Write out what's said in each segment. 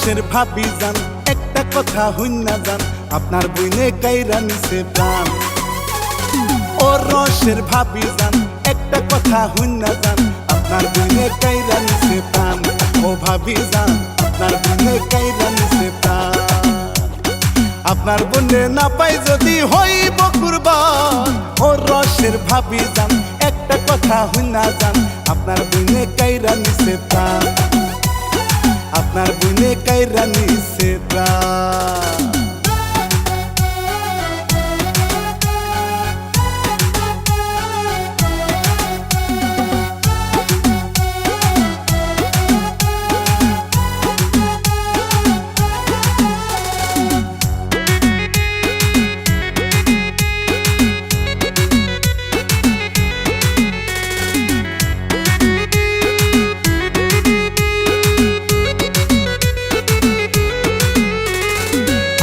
রসের ভাবি যান একটা কথা হইনা যান আপনার বইনে কাইরা নিছে প্রাণ। ও রসের ভাবি যান একটা কথা হইনা যান আপনার বইনে কাইরা নিছে প্রাণ। ও ভাবি যান আপনার বইনে কাইরা নিছে প্রাণ। আপনার বনে না পাই যদি হইব কুরবান। ও রসের ভাবি যান একটা কথা হইনা যান আপনার বইনে কাইরা নিছে প্রাণ। আপনার বইনে কাইরা নিছে প্রাণ।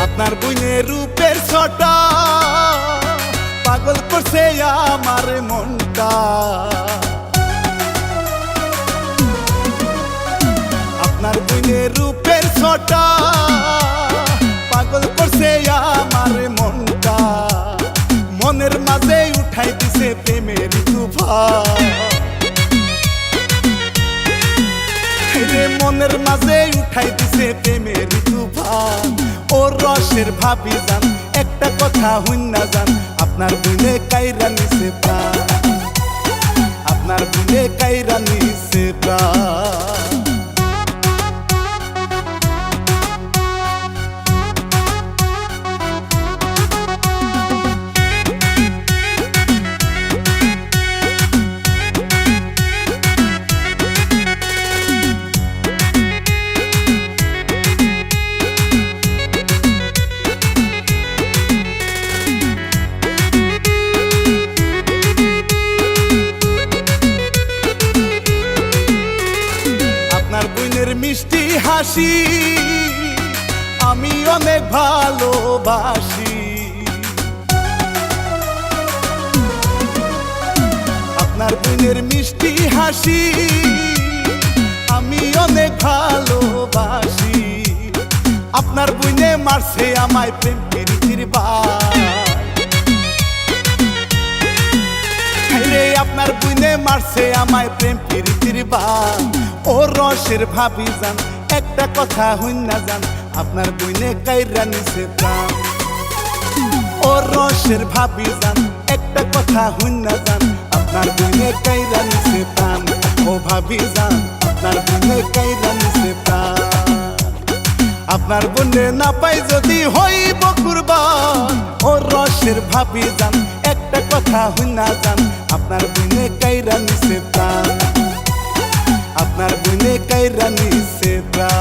আপনার বইনের রূপের ছটা পাগল করছে আমার মনটা। আপনার বইনের রূপের ছটা পাগল করছে আমার মনটা। মনের মাঝে উঠাই দিছে প্রেমের তুফান। মনের মাঝে উঠাই দিছে প্রেমের তুফান। ও রসের ভাবি যান একটা কথা হইনা যান আপনার বইনে কাইরা নিছে প্রাণ। আপনার বইনে কাইরা নিছে প্রাণ। মিষ্টি হাসি আমি অনেক ভালোবাসি। আপনার বোনের মিষ্টি হাসি আমি অনেক ভালোবাসি। আপনার বোনে মারছে আমায় প্রেম প্রীতির বান। আপনার বোনে মারছে আমায় প্রেম প্রীতির বান। ও রসের ভাবি যান একটা কথা হইনা যান আপনার বইনে কাইরা নিছে প্রাণ। ও রসের ভাবি যান একটা কথা হইনা যান আপনার বইনে কাইরা নিছে প্রাণ। ও ভাবি যান আপনার বইনে কাইরা নিছে প্রাণ। আপনার বনে না পাই যদি হইব কুরবান। ও রসের ভাবি যান একটা কথা হইনা যান আপনার বইনে কাইরা নিছে প্রাণ। আপনার বইনে কাইরা নিছে প্রাণ।